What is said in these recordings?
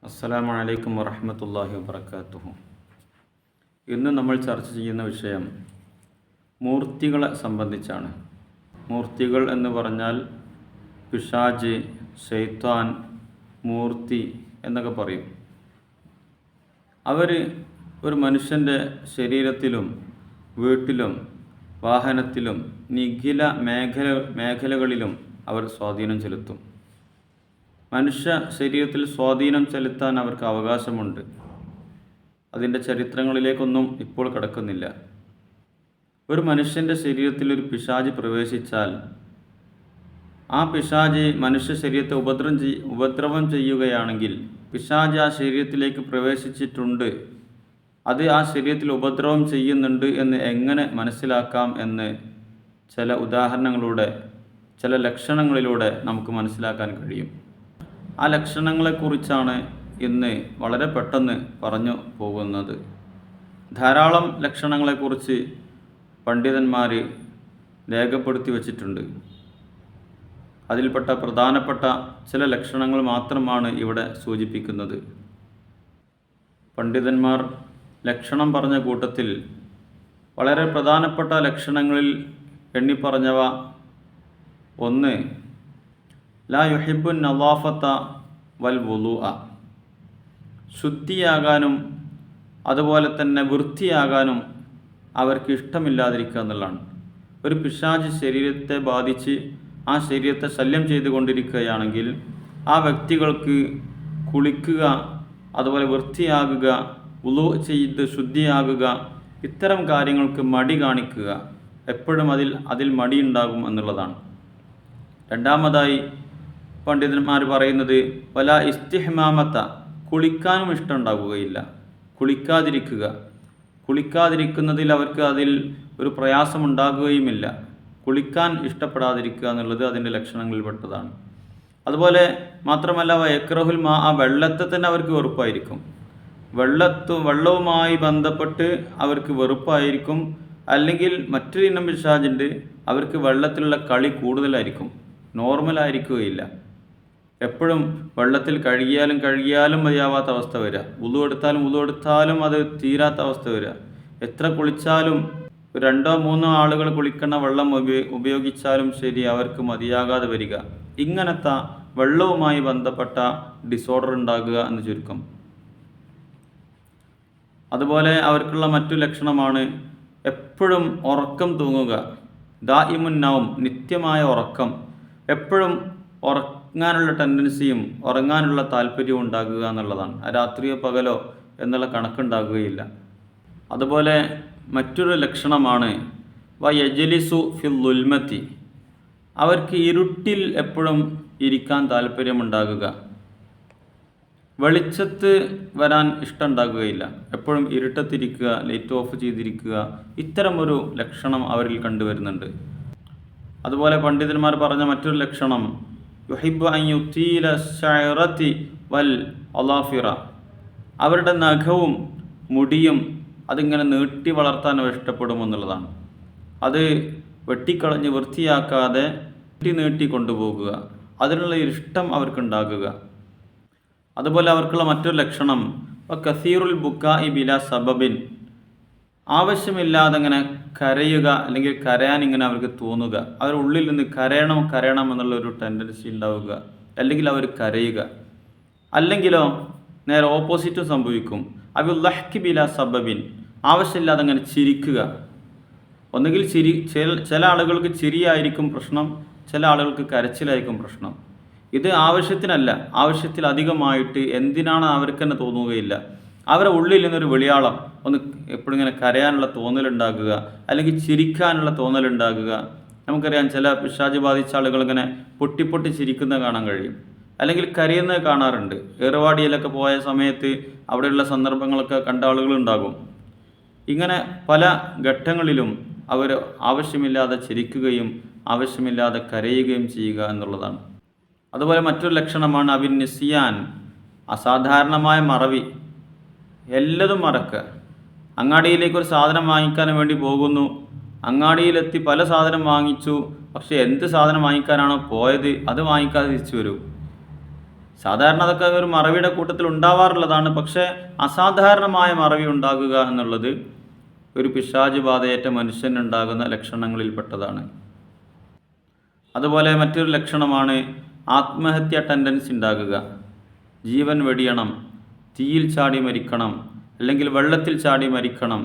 അസ്സലാമു അലൈക്കും വറഹ്മത്തുള്ളാഹി വബറകാതുഹു. ഇന്ന് നമ്മൾ ചർച്ച ചെയ്യുന്ന വിഷയം മൂർത്തികളെ സംബന്ധിച്ചാണ്. മൂർത്തികൾ എന്ന് പറഞ്ഞാൽ പിശാച്, ശൈത്താൻ, മൂർത്തി എന്നൊക്കെ പറയും. അവർ ഒരു മനുഷ്യൻ്റെ ശരീരത്തിലും വീട്ടിലും വാഹനത്തിലും നിഖില മേഖലകളിലും അവർ സ്വാധീനം ചെലുത്തും. മനുഷ്യ ശരീരത്തിൽ സ്വാധീനം ചെലുത്താൻ അവർക്ക് അവകാശമുണ്ട്. അതിൻ്റെ ചരിത്രങ്ങളിലേക്കൊന്നും ഇപ്പോൾ കടക്കുന്നില്ല. ഒരു മനുഷ്യൻ്റെ ശരീരത്തിൽ ഒരു പിശാച് പ്രവേശിച്ചാൽ ആ പിശാച് മനുഷ്യ ശരീരത്തെ ഉപദ്രവം ചെയ്യുകയാണെങ്കിൽ, പിശാച് ആ ശരീരത്തിലേക്ക് പ്രവേശിച്ചിട്ടുണ്ട്, അത് ആ ശരീരത്തിൽ ഉപദ്രവം ചെയ്യുന്നുണ്ട് എന്ന് എങ്ങനെ മനസ്സിലാക്കാം എന്ന് ചില ഉദാഹരണങ്ങളിലൂടെ, ചില ലക്ഷണങ്ങളിലൂടെ നമുക്ക് മനസ്സിലാക്കാൻ കഴിയും. ആ ലക്ഷണങ്ങളെക്കുറിച്ചാണ് ഇന്ന് വളരെ പെട്ടെന്ന് പറഞ്ഞു പോകുന്നത്. ധാരാളം ലക്ഷണങ്ങളെക്കുറിച്ച് പണ്ഡിതന്മാർ രേഖപ്പെടുത്തി വച്ചിട്ടുണ്ട്. അതിൽപ്പെട്ട പ്രധാനപ്പെട്ട ചില ലക്ഷണങ്ങൾ മാത്രമാണ് ഇവിടെ സൂചിപ്പിക്കുന്നത്. പണ്ഡിതന്മാർ ലക്ഷണം പറഞ്ഞ കൂട്ടത്തിൽ വളരെ പ്രധാനപ്പെട്ട ലക്ഷണങ്ങളിൽ എണ്ണിപ്പറഞ്ഞവ: ഒന്ന്, ലാ യുഹിബ്ബുൻ നളാഫത വൽ വുളൂഅ, ശുദ്ധിയാകാനും അതുപോലെ തന്നെ വൃത്തിയാകാനും അവർക്ക് ഇഷ്ടമില്ലാതിരിക്കുക എന്നുള്ളതാണ്. ഒരു പിശാച് ശരീരത്തെ ബാധിച്ച് ആ ശരീരത്തെ ശല്യം ചെയ്തുകൊണ്ടിരിക്കുകയാണെങ്കിൽ ആ വ്യക്തികൾക്ക് കുളിക്കുക, അതുപോലെ വൃത്തിയാകുക, വുളൂ ചെയ്ത് ശുദ്ധിയാകുക, ഇത്തരം കാര്യങ്ങൾക്ക് മടി കാണിക്കുക, എപ്പോഴും അതിൽ മടിയുണ്ടാകും എന്നുള്ളതാണ്. രണ്ടാമതായി പണ്ഡിതന്മാർ പറയുന്നത് വല ഇസ്തിഹ്മാമത്ത, കുളിക്കാനും ഇഷ്ടമുണ്ടാവുകയില്ല, കുളിക്കാതിരിക്കുന്നതിൽ അവർക്ക് അതിൽ ഒരു പ്രയാസമുണ്ടാകുകയുമില്ല. കുളിക്കാൻ ഇഷ്ടപ്പെടാതിരിക്കുക എന്നുള്ളത് അതിൻ്റെ ലക്ഷണങ്ങളിൽപ്പെട്ടതാണ്. അതുപോലെ മാത്രമല്ല യക്റഹുൽ മാ, ആ വെള്ളത്തെ തന്നെ അവർക്ക് വെറുപ്പായിരിക്കും. വെള്ളവുമായി ബന്ധപ്പെട്ട് അവർക്ക് വെറുപ്പായിരിക്കും. അല്ലെങ്കിൽ മറ്റൊരു ഇനം പിശാചുണ്ട്, അവർക്ക് വെള്ളത്തിലുള്ള കളി കൂടുതലായിരിക്കും, നോർമലായിരിക്കുകയില്ല. എപ്പോഴും വെള്ളത്തിൽ കഴുകിയാലും മതിയാവാത്ത അവസ്ഥ വരിക, വുളു എടുത്താലും അത് തീരാത്ത അവസ്ഥ വരിക, എത്ര കുളിച്ചാലും 2-3 ആളുകൾ കുളിക്കുന്ന വെള്ളം ഉപയോഗിച്ചാലും ശരി അവർക്ക് മതിയാകാതെ വരിക. ഇങ്ങനത്തെ വെള്ളവുമായി ബന്ധപ്പെട്ട ഡിസോർഡർ ഉണ്ടാകുക എന്ന് ചുരുക്കം. അതുപോലെ അവർക്കുള്ള മറ്റു ലക്ഷണമാണ് എപ്പോഴും ഉറക്കം തൂങ്ങുക, ദായിമുൻ നൗം, നിത്യമായ ഉറക്കം, എപ്പോഴും ഉറങ്ങാനുള്ള ടെൻഡൻസിയും ഉറങ്ങാനുള്ള താല്പര്യവും ഉണ്ടാകുക എന്നുള്ളതാണ്. രാത്രിയോ പകലോ എന്നുള്ള കണക്കുണ്ടാകുകയില്ല. അതുപോലെ മറ്റൊരു ലക്ഷണമാണ് വയജ്ലിസു ഫിൽ ദുൽമത്തി, അവർക്ക് ഇരുട്ടിൽ എപ്പോഴും ഇരിക്കാൻ താല്പര്യമുണ്ടാകുക, വെളിച്ചത്ത് വരാൻ ഇഷ്ടമുണ്ടാകുകയില്ല, എപ്പോഴും ഇരുട്ടത്തിരിക്കുക, ലൈറ്റ് ഓഫ് ചെയ്തിരിക്കുക, ഇത്തരമൊരു ലക്ഷണം അവരിൽ കണ്ടുവരുന്നുണ്ട്. അതുപോലെ പണ്ഡിതന്മാർ പറഞ്ഞ മറ്റൊരു ലക്ഷണം യുഹിബ്ബു അൻ യുതീല ശഅറതി വൽ അളാഫിറ, അവരുടെ നഖവും മുടിയും അതിങ്ങനെ നീട്ടി വളർത്താൻ ഇഷ്ടപ്പെടുമെന്നുള്ളതാണ്. അത് വെട്ടിക്കളഞ്ഞ് വൃത്തിയാക്കാതെ നീട്ടി കൊണ്ടുപോകുക, അതിനുള്ള ഇഷ്ടം അവർക്കുണ്ടാകുക. അതുപോലെ അവർക്കുള്ള മറ്റൊരു ലക്ഷണം കസീറുൽ ബുക്കാഇ ബിലാ സബബിൻ, ആവശ്യമില്ലാതെ ഇങ്ങനെ കരയുക, അല്ലെങ്കിൽ കരയാൻ ഇങ്ങനെ അവർക്ക് തോന്നുക, അവർ ഉള്ളിൽ നിന്ന് കരയണം എന്നുള്ളൊരു ടെൻഡൻസി ഉണ്ടാവുക, അല്ലെങ്കിൽ അവർ കരയുക. അല്ലെങ്കിലോ നേരെ ഓപ്പോസിറ്റും സംഭവിക്കും, അബിൽ ബിലാ സബബിൻ, ആവശ്യമില്ലാതെ അങ്ങനെ ചിരിക്കുക. ഒന്നുകിൽ ചില ആളുകൾക്ക് ചിരിയായിരിക്കും പ്രശ്നം, ചില ആളുകൾക്ക് കരച്ചിലായിരിക്കും പ്രശ്നം. ഇത് ആവശ്യത്തിനല്ല, ആവശ്യത്തിലധികമായിട്ട് എന്തിനാണ് അവർക്ക് തന്നെ തോന്നുകയില്ല. അവരുടെ ഉള്ളിൽ നിന്നൊരു വെളിയാളം, ഒന്ന് എപ്പോഴും ഇങ്ങനെ കരയാനുള്ള തോന്നലുണ്ടാകുക, അല്ലെങ്കിൽ ചിരിക്കാനുള്ള തോന്നലുണ്ടാകുക. നമുക്കറിയാം, ചില പിശാച് ബാധിച്ച ആളുകൾ ഇങ്ങനെ പൊട്ടി ചിരിക്കുന്നത് കാണാൻ കഴിയും, അല്ലെങ്കിൽ കരയുന്നത് കാണാറുണ്ട്. ഏറുവാടിയിലൊക്കെ പോയ സമയത്ത് അവിടെയുള്ള സന്ദർഭങ്ങളൊക്കെ കണ്ട ആളുകളുണ്ടാകും. ഇങ്ങനെ പല ഘട്ടങ്ങളിലും അവർ ആവശ്യമില്ലാതെ ചിരിക്കുകയും ആവശ്യമില്ലാതെ കരയുകയും ചെയ്യുക എന്നുള്ളതാണ്. അതുപോലെ മറ്റൊരു ലക്ഷണമാണ് അബിൻ നിസിയാൻ, അസാധാരണമായ മറവി, എല്ലതും മറക്കുക. അങ്ങാടിയിലേക്ക് ഒരു സാധനം വാങ്ങിക്കാൻ വേണ്ടി പോകുന്നു, അങ്ങാടിയിലെത്തി പല സാധനം വാങ്ങിച്ചു, പക്ഷേ എന്ത് സാധനം വാങ്ങിക്കാനാണോ പോയത് അത് വാങ്ങിക്കാതെ തിരിച്ചു വരും. സാധാരണ അതൊക്കെ ഒരു മറവിയുടെ കൂട്ടത്തിൽ ഉണ്ടാവാറുള്ളതാണ്. പക്ഷേ അസാധാരണമായ മറവി ഉണ്ടാകുക എന്നുള്ളത് ഒരു പിശാച് ബാധയേറ്റ മനുഷ്യനുണ്ടാകുന്ന ലക്ഷണങ്ങളിൽപ്പെട്ടതാണ്. അതുപോലെ മറ്റൊരു ലക്ഷണമാണ് ആത്മഹത്യ ടെൻഡൻസി ഉണ്ടാകുക. ജീവൻ വെടിയണം, തീയിൽ ചാടി മരിക്കണം, അല്ലെങ്കിൽ വെള്ളത്തിൽ ചാടി മരിക്കണം,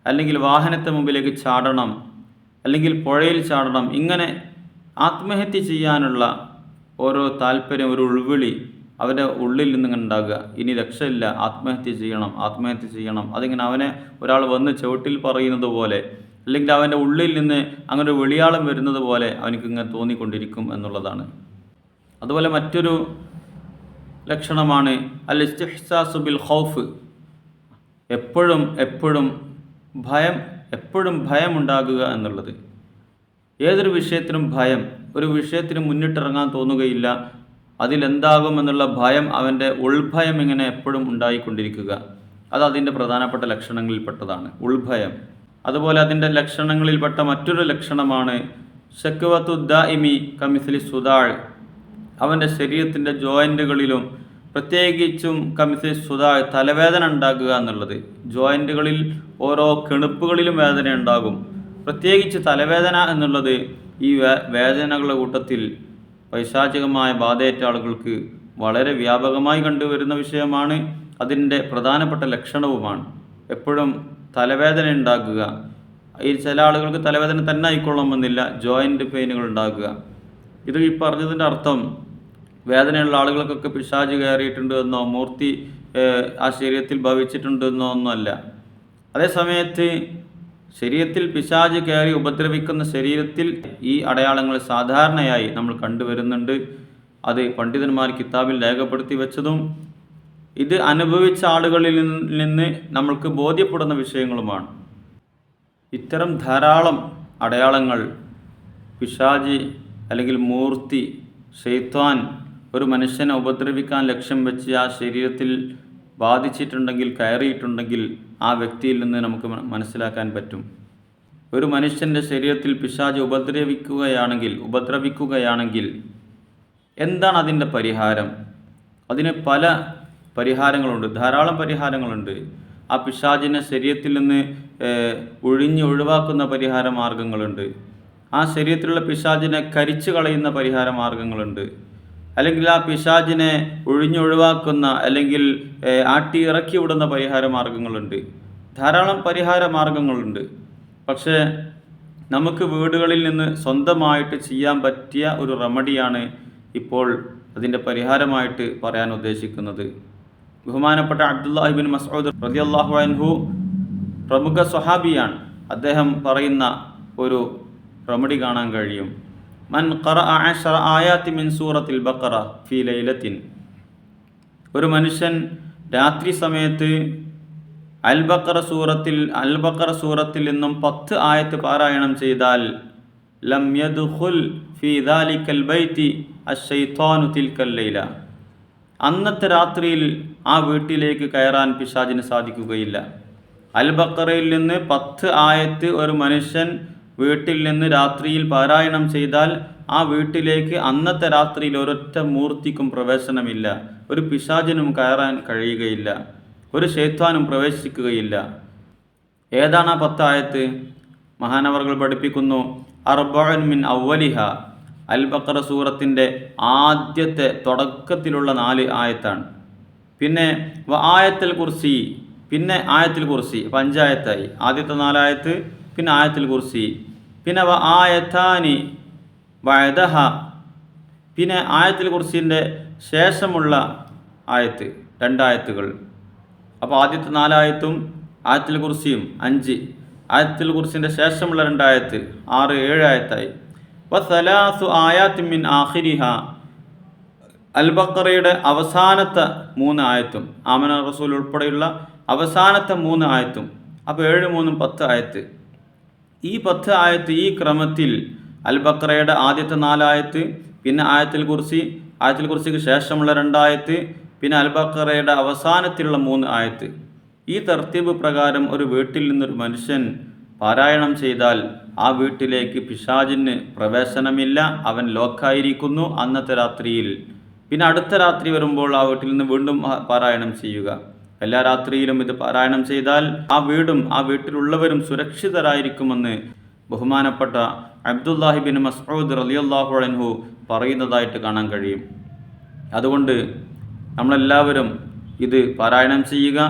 അല്ലെങ്കിൽ വാഹനത്തെ മുമ്പിലേക്ക് ചാടണം, അല്ലെങ്കിൽ പുഴയിൽ ചാടണം. ഇങ്ങനെ ആത്മഹത്യ ചെയ്യാനുള്ള ഓരോ താല്പര്യം, ഒരു ഉൾവിളി അവൻ്റെ ഉള്ളിൽ നിന്നിങ്ങനെ ഉണ്ടാകുക. ഇനി രക്ഷയില്ല, ആത്മഹത്യ ചെയ്യണം, ആത്മഹത്യ ചെയ്യണം. അതിങ്ങനെ അവനെ ഒരാൾ വന്ന് ചുവട്ടിൽ പറയുന്നത് പോലെ, അല്ലെങ്കിൽ അവൻ്റെ ഉള്ളിൽ നിന്ന് അങ്ങനെ ഒരു വെളിയാളം വരുന്നത് പോലെ അവനിക്കിങ്ങനെ തോന്നിക്കൊണ്ടിരിക്കും എന്നുള്ളതാണ്. അതുപോലെ മറ്റൊരു ലക്ഷണമാണ് അൽ ഇസ്തിഹ്സാസു ബിൽ ഖൗഫ്. എപ്പോഴും ഭയം ഉണ്ടാകുക എന്നുള്ളത്. ഏതൊരു വിഷയത്തിനും ഭയം, ഒരു വിഷയത്തിന് മുന്നിട്ടിറങ്ങാൻ തോന്നുകയില്ല. അതിലെന്താകുമെന്നുള്ള ഭയം, അവൻ്റെ ഉൾഭയം ഇങ്ങനെ എപ്പോഴും ഉണ്ടായിക്കൊണ്ടിരിക്കുക. അത് അതിൻ്റെ പ്രധാനപ്പെട്ട ലക്ഷണങ്ങളിൽപ്പെട്ടതാണ്, ഉൾഭയം. അതുപോലെ അതിൻ്റെ ലക്ഷണങ്ങളിൽപ്പെട്ട മറ്റൊരു ലക്ഷണമാണ് ശക്വത്തു ദാഇമി കമിസ്ലി സുദാഴ്. അവൻ്റെ ശരീരത്തിൻ്റെ ജോയിൻറ്റുകളിലും പ്രത്യേകിച്ചും കമിസ്ലി സുദാഴ് തലവേദന ഉണ്ടാകുക എന്നുള്ളത്. ജോയിൻറ്റുകളിൽ ഓരോ കെണുപ്പുകളിലും വേദന ഉണ്ടാകും. പ്രത്യേകിച്ച് തലവേദന എന്നുള്ളത് ഈ വേദനകളുടെ കൂട്ടത്തിൽ പൈശാചികമായ ബാധയേറ്റ ആളുകൾക്ക് വളരെ വ്യാപകമായി കണ്ടുവരുന്ന വിഷയമാണ്. അതിൻ്റെ പ്രധാനപ്പെട്ട ലക്ഷണവുമാണ് എപ്പോഴും തലവേദന ഉണ്ടാകുക. ഈ ചില ആളുകൾക്ക് തലവേദന തന്നെ ആയിക്കൊള്ളണമെന്നില്ല, ജോയിൻ്റ് പെയിനുകൾ ഉണ്ടാകുക. ഇത് ഈ പറഞ്ഞതിൻ്റെ അർത്ഥം വേദനയുള്ള ആളുകൾക്കൊക്കെ പിശാച് കയറിയിട്ടുണ്ട് എന്നോ മൂർത്തി ആ ശരീരത്തിൽ ഭവിച്ചിട്ടുണ്ട് എന്നോ ഒന്നുമല്ല. അതേസമയത്ത് ശരീരത്തിൽ പിശാച് കയറി ഉപദ്രവിക്കുന്ന ശരീരത്തിൽ ഈ അടയാളങ്ങൾ സാധാരണയായി നമ്മൾ കണ്ടുവരുന്നുണ്ട്. അത് പണ്ഡിതന്മാർ കിതാബിൽ രേഖപ്പെടുത്തി വെച്ചതും ഇത് അനുഭവിച്ച ആളുകളിൽ നിന്ന് നമ്മൾക്ക് ബോധ്യപ്പെടുന്ന വിഷയങ്ങളുമാണ്. ഇത്തരം ധാരാളം അടയാളങ്ങൾ പിശാച് അല്ലെങ്കിൽ മൂർത്തി, ശൈത്വാൻ ഒരു മനുഷ്യനെ ഉപദ്രവിക്കാൻ ലക്ഷ്യം വെച്ച് ആ ശരീരത്തിൽ ബാധിച്ചിട്ടുണ്ടെങ്കിൽ, കയറിയിട്ടുണ്ടെങ്കിൽ ആ വ്യക്തിയിൽ നിന്ന് നമുക്ക് മനസ്സിലാക്കാൻ പറ്റും. ഒരു മനുഷ്യൻ്റെ ശരീരത്തിൽ പിശാച് ഉപദ്രവിക്കുകയാണെങ്കിൽ എന്താണ് അതിൻ്റെ പരിഹാരം? അതിന് പല പരിഹാരങ്ങളുണ്ട്, ധാരാളം പരിഹാരങ്ങളുണ്ട്. ആ പിശാചിനെ ശരീരത്തിൽ നിന്ന് ഒഴിവാക്കുന്ന പരിഹാര മാർഗങ്ങളുണ്ട്. ആ ശരീരത്തിലുള്ള പിശാചിനെ കരിച്ചു കളയുന്ന പരിഹാര മാർഗങ്ങളുണ്ട്. അല്ലെങ്കിൽ ആ പിശാചിനെ ഒഴിവാക്കുന്ന അല്ലെങ്കിൽ ആട്ടി ഇറക്കി വിടുന്ന പരിഹാര മാർഗങ്ങളുണ്ട്. ധാരാളം പരിഹാര മാർഗങ്ങളുണ്ട്. പക്ഷേ നമുക്ക് വീടുകളിൽ നിന്ന് സ്വന്തമായിട്ട് ചെയ്യാൻ പറ്റിയ ഒരു റെമഡിയാണ് ഇപ്പോൾ അതിൻ്റെ പരിഹാരമായിട്ട് പറയാൻ ഉദ്ദേശിക്കുന്നത്. ബഹുമാനപ്പെട്ട അബ്ദുല്ലാഹി ഇബ്നു മസ്ഊദ് റളിയല്ലാഹു അൻഹു പ്രമുഖ സ്വഹാബിയാണ്. അദ്ദേഹം പറയുന്ന ഒരു റെമഡി കാണാൻ കഴിയും. മൻ ഖറഅ 10 ആയാത്തി മിൻ സൂറത്തിൽ ബഖറ ഫീ ലൈലത്തിൻ. ഒരു മനുഷ്യൻ രാത്രി സമയത്ത് അൽ ബഖറ സൂറത്തിൽ നിന്നും 10 ആയത്ത് പാരായണം ചെയ്താൽ ലം യദ്ഖുൽ ഫീ ദാലിക്കൽ ബൈതി അശ്ശൈത്വാനു തിൽക്കൽ ലൈല. അന്നത്തെ രാത്രിയിൽ ആ വീട്ടിലേക്ക് കയറാൻ പിശാചിന് സാധിക്കുകയില്ല. അൽ ബഖറയിൽ നിന്ന് 10 ആയത്ത് ഒരു മനുഷ്യൻ വീട്ടിൽ നിന്ന് രാത്രിയിൽ പാരായണം ചെയ്താൽ ആ വീട്ടിലേക്ക് അന്നത്തെ രാത്രിയിൽ ഒരൊറ്റ മൂർത്തിക്കും പ്രവേശനമില്ല, ഒരു പിശാചിനും കയറാൻ കഴിയുകയില്ല, ഒരു ശൈത്വാനും പ്രവേശിക്കുകയില്ല. ഏതാണ് ആ 10 ആയത്ത്? മഹാനവർകൾ പഠിപ്പിക്കുന്നു, അർബഉൻ മിൻ അവലിഹ. അൽ ബഖറ സൂറത്തിൻ്റെ ആദ്യത്തെ തുടക്കത്തിലുള്ള 4 ആയത്താണ്. പിന്നെ ആയത്തുൽ കുർസി, പിന്നെ ആയത്തുൽ കുർസി, 5 ആയത്തായി. ആദ്യത്തെ 4 ആയത്ത്, പിന്നെ ആയത്തുൽ കുർസി, പിന്നെ ആയത്താനി ബഅദഹ, പിന്നെ ആയത്തുൽ കുർസിൻ്റെ ശേഷമുള്ള ആയത്ത്, 2 ആയത്തുകൾ. അപ്പോൾ ആദ്യത്തെ 4 ആയത്തും ആയത്തുൽ കുർസിയും 5, ആയത്തുൽ കുർസിൻ്റെ ശേഷമുള്ള 2 ആയത്ത് 6, 7 ആയത്തായി. വസലാസു ആയാത്തിൻ മിൻ ആഖിരിഹ. അൽ ബഖറയുടെ അവസാനത്തെ 3 ആയത്തും ആമന റസൂൽ ഉൾപ്പെടെയുള്ള അവസാനത്തെ 3 ആയത്തും. അപ്പോൾ 7, 3, 10 ആയത്ത്. ഈ 10 ആയത്ത് ഈ ക്രമത്തിൽ അൽ ബഖറയുടെ ആദ്യത്തെ 4 ആയത്ത്, പിന്നെ ആയത്തുൽ കുർസിക്ക് ശേഷമുള്ള 2 ആയത്ത്, പിന്നെ അൽ ബഖറയുടെ അവസാനത്തിലുള്ള 3 ആയത്ത്. ഈ തർത്തീബ് പ്രകാരം ഒരു വീട്ടിൽ നിന്നൊരു മനുഷ്യൻ പാരായണം ചെയ്താൽ ആ വീട്ടിലേക്ക് പിശാചിന് പ്രവേശനമില്ല, അവൻ ലോക്കായിരിക്കുന്നു. അന്നത്തെ രാത്രിയിൽ പിന്നെ അടുത്ത രാത്രി വരുമ്പോൾ ആ വീട്ടിൽ നിന്ന് വീണ്ടും പാരായണം ചെയ്യുക. എല്ലാ രാത്രിയിലും ഇത് പാരായണം ചെയ്താൽ ആ വീടും ആ വീട്ടിലുള്ളവരും സുരക്ഷിതരായിരിക്കുമെന്ന് ബഹുമാനപ്പെട്ട അബ്ദുല്ലാഹി ബിൻ മസ്ഊദ് റളിയല്ലാഹു അൻഹു പറയുന്നതായിട്ട് കാണാൻ കഴിയും. അതുകൊണ്ട് നമ്മളെല്ലാവരും ഇത് പാരായണം ചെയ്യുക,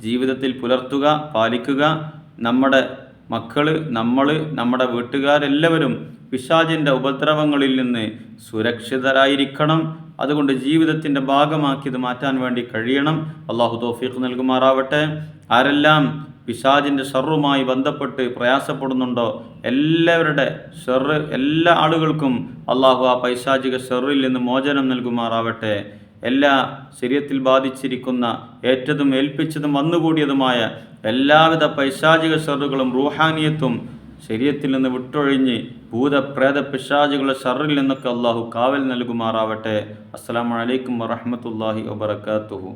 ജീവിതത്തിൽ പുലർത്തുക, പാലിക്കുക. നമ്മുടെ മക്കൾ, നമ്മുടെ വീട്ടുകാരെല്ലാവരും പിശാചിൻ്റെ ഉപദ്രവങ്ങളിൽ നിന്ന് സുരക്ഷിതരായിരിക്കണം. അതുകൊണ്ട് ജീവിതത്തിൻ്റെ ഭാഗമാക്കി ഇത് മാറ്റാൻ വേണ്ടി കഴിയണം. അള്ളാഹു തൗഫീഖ് നൽകുമാറാവട്ടെ. ആരെല്ലാം പിശാചിൻ്റെ ഷർറുമായി ബന്ധപ്പെട്ട് പ്രയാസപ്പെടുന്നുണ്ടോ എല്ലാവരുടെ ഷർറ്, എല്ലാ ആളുകൾക്കും അള്ളാഹു ആ പൈശാചിക ഷർറിൽ നിന്ന് മോചനം നൽകുമാറാവട്ടെ. എല്ലാ ശരീരത്തിൽ ബാധിച്ചിരിക്കുന്ന ഏറ്റതും ഏൽപ്പിച്ചതും വന്നുകൂടിയതുമായ എല്ലാവിധ പൈശാചിക ഷർറുകളും റൂഹാനിയത്തും ശരീരത്തിൽ നിന്ന് വിട്ടൊഴിഞ്ഞ് ഭൂതപ്രേത പിശാചുകളുടെ ഷർറിൽ നിന്നൊക്കെ അള്ളാഹു കാവൽ നൽകുമാറാവട്ടെ. അസ്സലാമു അലൈക്കും വറഹ്മത്തുള്ളാഹി വബറകാതുഹു.